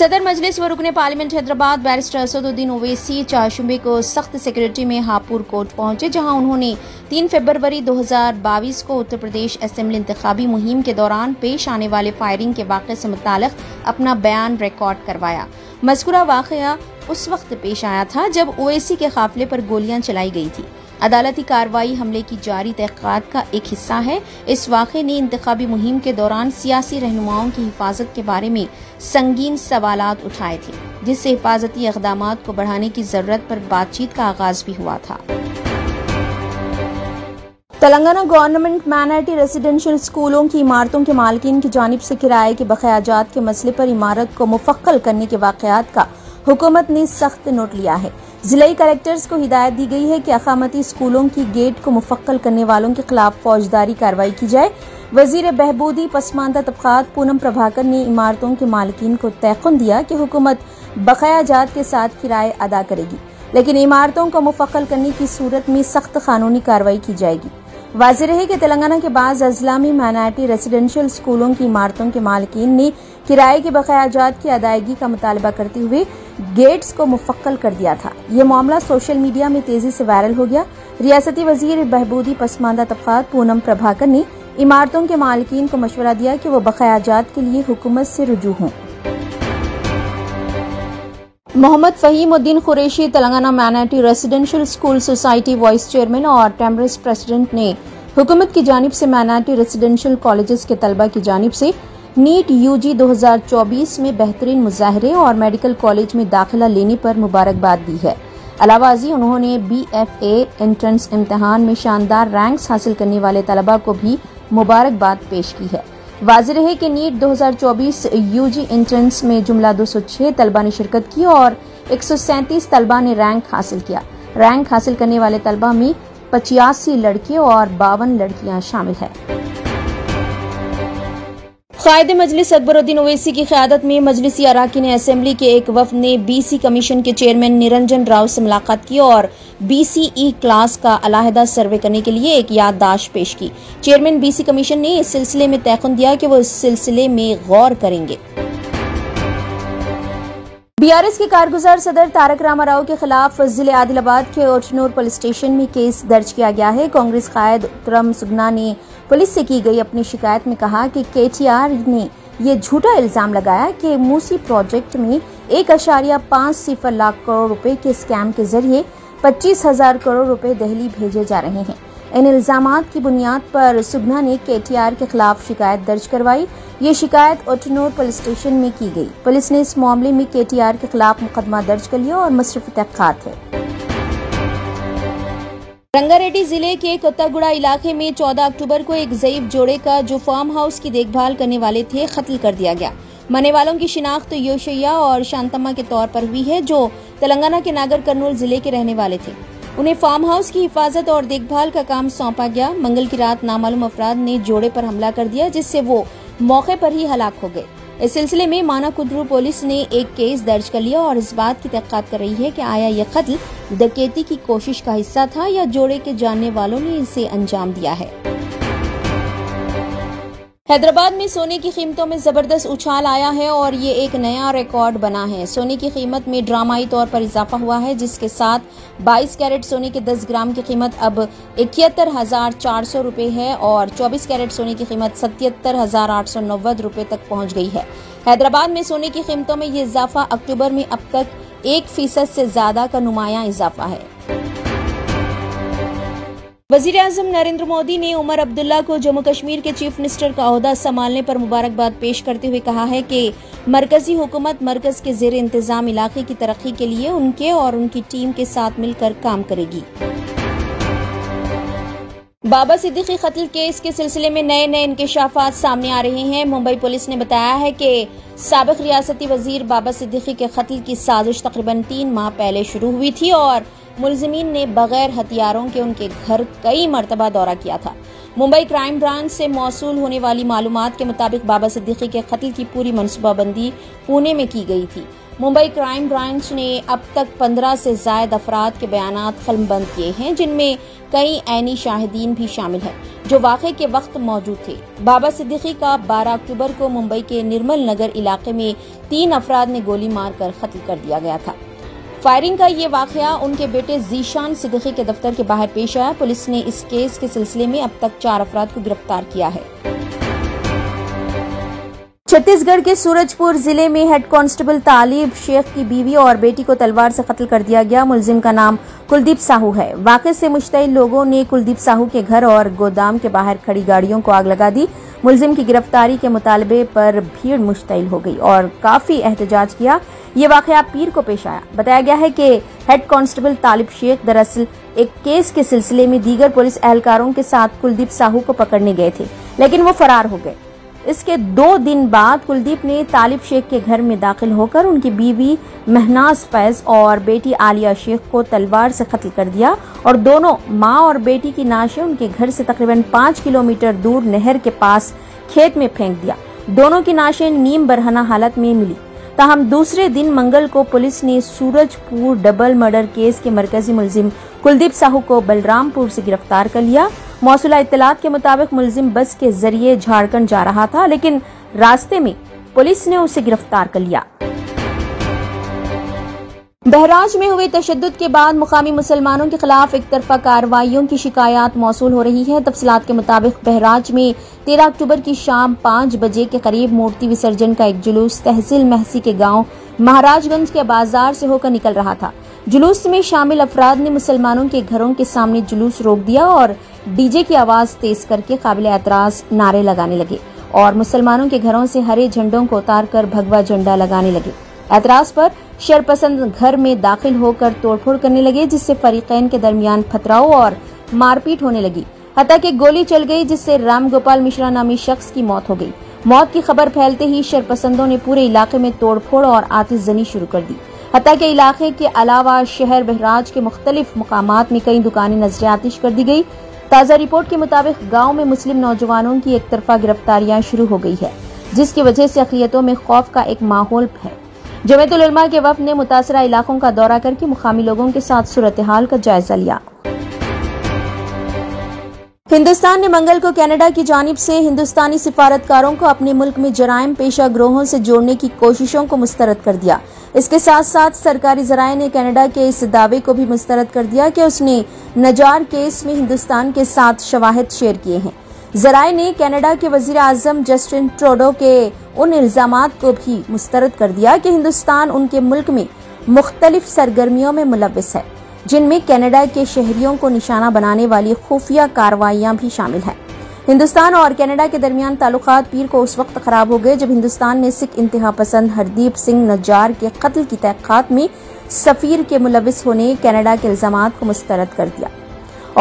صدر مجلس و رکن پارلیمنٹ حیدرآباد بیرسٹر اسدالدین اویسی چہارشنبے کو سخت سیکورٹی میں ہاپور کوٹ پہنچے، جہاں انہوں نے 3 فروری 2022 کو اتر پردیش اسمبلی انتخابی مہم کے دوران پیش آنے والے فائرنگ کے واقعے سے متعلق اپنا بیان ریکارڈ کروایا۔ مذکورہ واقعہ اس وقت پیش آیا تھا جب اویسی کے قافلے پر گولیاں چلائی گئی تھی۔ عدالتی کارروائی حملے کی جاری تحقیقات کا ایک حصہ ہے۔ اس واقعے نے انتخابی مہم کے دوران سیاسی رہنماؤں کی حفاظت کے بارے میں سنگین سوالات اٹھائے تھے، جس سے حفاظتی اقدامات کو بڑھانے کی ضرورت پر بات چیت کا آغاز بھی ہوا تھا۔ تلنگانہ گورنمنٹ مائنارٹی ریزیڈنشل اسکولوں کی عمارتوں کے مالکین کی جانب سے کرائے کے بقایا جات کے مسئلے پر عمارت کو مفقل کرنے کے واقعات کا حکومت نے سخت نوٹ لیا ہے۔ ضلعی کلکٹرز کو ہدایت دی گئی ہے کہ اقامتی اسکولوں کی گیٹ کو مفقل کرنے والوں کے خلاف فوجداری کارروائی کی جائے۔ وزیر بہبودی پسماندہ طبقات پونم پربھاکر نے عمارتوں کے مالکین کو تیقن دیا کہ حکومت بقایا جات کے ساتھ کرائے ادا کرے گی، لیکن عمارتوں کو مفقل کرنے کی صورت میں سخت قانونی کارروائی کی جائے گی۔ واضح رہے کہ تلنگانہ کے بعض اضلاع میں مائنارٹی ریزیڈنشل اسکولوں کی عمارتوں کے مالکین نے کرائے کے بقایا جات کی ادائیگی کا مطالبہ کرتے ہوئے گیٹس کو مفقل کر دیا تھا۔ یہ معاملہ سوشل میڈیا میں تیزی سے وائرل ہو گیا۔ ریاستی وزیر بہبودی پسماندہ طبقات پونم پربھاکر نے عمارتوں کے مالکین کو مشورہ دیا کہ وہ بقایا جات کے لیے حکومت سے رجوع ہوں۔ محمد فہیم الدین Qureshi Telangana minority residential school society vice chairman اور ٹیمرس پریزیڈنٹ نے حکومت کی جانب سے مائنارٹی ریزیڈنشل کالجز کے طلبہ کی جانب سے نیٹ UG 2024 میں بہترین مظاہرے اور میڈیکل کالج میں داخلہ لینے پر مبارکباد دی ہے۔ علاوہ ازیں انہوں نے BFA انٹرنس امتحان میں شاندار رینکس حاصل کرنے والے طلبہ کو بھی مبارکباد پیش کی ہے۔ واضح رہے کہ نیٹ 2024 UG انٹرنس میں جملہ 206 طلبہ نے شرکت کی اور 137 طلبہ نے رینک حاصل کیا۔ رینک حاصل کرنے والے طلبہ میں 85 لڑکے اور 52 لڑکیاں شامل ہیں۔ قائد مجلس اکبر الدین اویسی کی قیادت میں مجلسی اراکین اسمبلی کے ایک وفد نے BC کمیشن کے چیئرمین نرنجن راؤ سے ملاقات کی اور BCE کلاس کا علیحدہ سروے کرنے کے لیے ایک یادداشت پیش کی۔ چیئرمین BC کمیشن نے اس سلسلے میں تیقن دیا کہ وہ اس سلسلے میں غور کریں گے۔ BRS کے کارگزار صدر تارک راما راؤ کے خلاف ضلع عادل آباد کے اوٹنور پولیس اسٹیشن میں کیس درج کیا گیا ہے۔ کانگریس قائد اترم سگنا نے پولیس سے کی گئی اپنی شکایت میں کہا کہ KTR نے یہ جھوٹا الزام لگایا کہ موسی پروجیکٹ میں 1.50 لاکھ کروڑ روپے کے اسکیم کے ذریعے 25,000 کروڑ روپے دہلی بھیجے جا رہے ہیں۔ ان الزامات کی بنیاد پر سگنا نے KTR کے خلاف شکایت درج کروائی۔ یہ شکایت اوٹنور پولیس اسٹیشن میں کی گئی۔ پولیس نے اس معاملے میں KTR کے خلاف مقدمہ درج کر لیا اور مصرف تحقیقات ہے۔ رنگا ریڈی ضلع کے کتاگوڑا علاقے میں 14 اکتوبر کو ایک ضعیف جوڑے کا جو فارم ہاؤس کی دیکھ بھال کرنے والے تھے قتل کر دیا گیا۔ مرنے والوں کی شناخت یوشیا اور شانتما کے طور پر ہوئی ہے، جو تلنگانہ کے ناگر کرنول ضلع کے رہنے والے تھے۔ انہیں فارم ہاؤس کی حفاظت اور دیکھ بھال کا کام سونپا گیا۔ منگل کی رات نامعلوم افراد نے جوڑے پر حملہ کر دیا، جس سے وہ موقع پر ہی ہلاک ہو گئے۔ اس سلسلے میں مانا کدرو پولیس نے ایک کیس درج کر لیا اور اس بات کی تحقیقات کر رہی ہے کہ آیا یہ قتل ڈکیتی کی کوشش کا حصہ تھا یا جوڑے کے جاننے والوں نے اسے انجام دیا ہے۔ حیدرآباد میں سونے کی قیمتوں میں زبردست اچھال آیا ہے اور یہ ایک نیا ریکارڈ بنا ہے۔ سونے کی قیمت میں ڈرامائی طور پر اضافہ ہوا ہے، جس کے ساتھ 22 کیرٹ سونے کے 10 گرام کی قیمت اب 71,400 روپے ہے اور 24 کیرٹ سونے کی قیمت 77,890 روپے تک پہنچ گئی ہے۔ حیدرآباد میں سونے کی قیمتوں میں یہ اضافہ اکتوبر میں اب تک 1% سے زیادہ کا نمایاں اضافہ ہے۔ وزیر اعظم نریندر مودی نے عمر عبداللہ کو جموں کشمیر کے چیف منسٹر کا عہدہ سنبھالنے پر مبارکباد پیش کرتے ہوئے کہا ہے کہ مرکزی حکومت مرکز کے زیر انتظام علاقے کی ترقی کے لیے ان کے اور ان کی ٹیم کے ساتھ مل کر کام کرے گی۔ بابا صدیقی قتل کیس کے سلسلے میں نئے انکشافات سامنے آ رہے ہیں۔ ممبئی پولیس نے بتایا ہے کہ سابق ریاستی وزیر بابا صدیقی کے قتل کی سازش تقریباً 3 ماہ پہلے شروع ہوئی تھی اور ملزمین نے بغیر ہتھیاروں کے ان کے گھر کئی مرتبہ دورہ کیا تھا۔ ممبئی کرائم برانچ سے موصول ہونے والی معلومات کے مطابق بابا صدیقی کے قتل کی پوری منصوبہ بندی پونے میں کی گئی تھی۔ ممبئی کرائم برانچ نے اب تک 15 سے زائد افراد کے بیانات قلم بند کیے ہیں، جن میں کئی عینی شاہدین بھی شامل ہیں جو واقعے کے وقت موجود تھے۔ بابا صدیقی کا 12 اکتوبر کو ممبئی کے نرمل نگر علاقے میں 3 افراد نے گولی مار کر قتل کر دیا گیا تھا۔ فائرنگ کا یہ واقعہ ان کے بیٹے ذیشان صدیقی کے دفتر کے باہر پیش آیا۔ پولیس نے اس کیس کے سلسلے میں اب تک 4 افراد کو گرفتار کیا ہے۔ چھتیس گڑھ کے سورج پور ضلع میں ہیڈ کانسٹیبل طالب شیخ کی بیوی اور بیٹی کو تلوار سے قتل کر دیا گیا۔ ملزم کا نام کلدیپ ساہو ہے۔ واقعے سے مشتعل لوگوں نے کلدیپ ساہو کے گھر اور گودام کے باہر کھڑی گاڑیوں کو آگ لگا دی۔ ملزم کی گرفتاری کے مطالبے پر بھیڑ مشتعل ہو گئی اور کافی احتجاج کیا۔ یہ واقعہ پیر کو پیش آیا۔ بتایا گیا ہے کہ ہیڈ کانسٹیبل طالب شیخ دراصل ایک کیس کے سلسلے میں دیگر پولیس اہلکاروں کے ساتھ کلدیپ ساہو کو پکڑنے گئے تھے، لیکن وہ فرار ہو گئے۔ اس کے 2 دن بعد کلدیپ نے طالب شیخ کے گھر میں داخل ہو کر ان کی بیوی مہناز فیض اور بیٹی عالیہ شیخ کو تلوار سے قتل کر دیا اور دونوں ماں اور بیٹی کی نعشیں ان کے گھر سے تقریباً 5 کلومیٹر دور نہر کے پاس کھیت میں پھینک دیا۔ دونوں کی نعشیں نیم برہنہ حالت میں ملی۔ تاہم دوسرے دن منگل کو پولیس نے سورج پور ڈبل مرڈر کیس کے مرکزی ملزم کلدیپ ساہو کو بلرام پور سے گرفتار کر لیا۔ موصولہ اطلاعات کے مطابق ملزم بس کے ذریعے جھارکھنڈ جا رہا تھا، لیکن راستے میں پولیس نے اسے گرفتار کر لیا۔ بہراج میں ہوئے تشدد کے بعد مقامی مسلمانوں کے خلاف ایک طرفہ کارروائیوں کی شکایات موصول ہو رہی ہے۔ تفصیلات کے مطابق بہراج میں 13 اکتوبر کی شام 5 بجے کے قریب مورتی وسرجن کا ایک جلوس تحصیل محسی کے گاؤں مہاراج گنج کے بازار سے ہو کر نکل رہا تھا۔ جلوس میں شامل افراد نے مسلمانوں کے گھروں کے سامنے جلوس روک دیا اور ڈی جے کی آواز تیز کر کے قابل اعتراض نعرے لگانے لگے اور مسلمانوں کے گھروں سے ہرے جھنڈوں کو اتار کر بھگوا جھنڈا لگانے لگے۔ اعتراض پر شرپسند گھر میں داخل ہو کر توڑ پھوڑ کرنے لگے، جس سے فریقین کے درمیان پتھراؤ اور مار پیٹ ہونے لگی، حتیٰ کہ گولی چل گئی جس سے رام گوپال مشرا نامی شخص کی موت ہو گئی۔ موت کی خبر پھیلتے ہی شرپسندوں نے پورے علاقے میں توڑ پھوڑ اور آتش زنی شروع کر دی، حتیٰ کہ علاقے کے علاوہ شہر بہراج کے مختلف مقامات میں کئی دکانیں نذر آتش کر دی گئی۔ تازہ رپورٹ کے مطابق گاؤں میں مسلم نوجوانوں کی ایک طرفہ گرفتاریاں شروع ہو گئی ہے، جس کی وجہ سے اقلیتوں میں خوف کا ایک ماحول ہے۔ جمعیت العلماء کے وفد نے متاثرہ علاقوں کا دورہ کر کے مقامی لوگوں کے ساتھ صورتحال کا جائزہ لیا۔ ہندوستان نے منگل کو کینیڈا کی جانب سے ہندوستانی سفارتکاروں کو اپنے ملک میں جرائم پیشہ گروہوں سے جوڑنے کی کوششوں کو مسترد کر دیا۔ اس کے ساتھ ساتھ سرکاری ذرائع نے کینیڈا کے اس دعوے کو بھی مسترد کر دیا کہ اس نے نجار کیس میں ہندوستان کے ساتھ شواہد شیئر کیے ہیں۔ ذرائع نے کینیڈا کے وزیر اعظم جسٹن ٹروڈو کے ان الزامات کو بھی مسترد کر دیا کہ ہندوستان ان کے ملک میں مختلف سرگرمیوں میں ملوث ہے، جن میں کینیڈا کے شہریوں کو نشانہ بنانے والی خفیہ کارروائیاں بھی شامل ہیں۔ ہندوستان اور کینیڈا کے درمیان تعلقات پیر کو اس وقت خراب ہو گئے جب ہندوستان نے سکھ انتہا پسند ہردیپ سنگھ نجار کے قتل کی تحقیقات میں سفیر کے ملوث ہونے کینیڈا کے الزامات کو مسترد کر دیا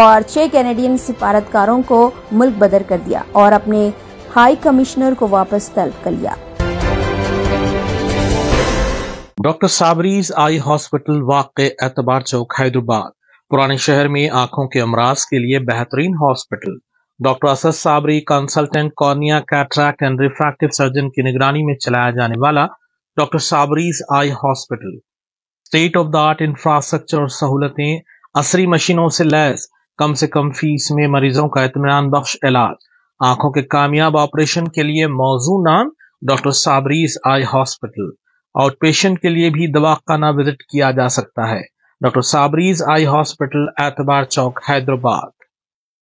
اور 6 کینیڈین سفارتکاروں کو ملک بدر کر دیا اور اپنے ہائی کمشنر کو واپس طلب کر لیا۔ ڈاکٹر صابریز آئی ہاسپٹل واقع اعتبار چوک حیدرآباد پرانے شہر میں آنکھوں کے امراض کے لیے بہترین hospital. Doctor Asad Sabri consultant cornea cataract and refractive surgeon کی نگرانی میں چلایا جانے والا doctor Sabri's eye hospital state of the art infrastructure اور سہولتیں، عصری مشینوں سے لیس، کم سے کم فیس میں مریضوں کا اطمینان بخش علاج، آنکھوں کے کامیاب آپریشن کے لیے موزوں نام doctor Sabri's eye hospital. Out patient کے لیے بھی دواخانہ وزٹ کیا جا سکتا ہے۔ ڈاکٹر صابریز آئی ہاسپٹل اعتبار چوک حیدرآباد۔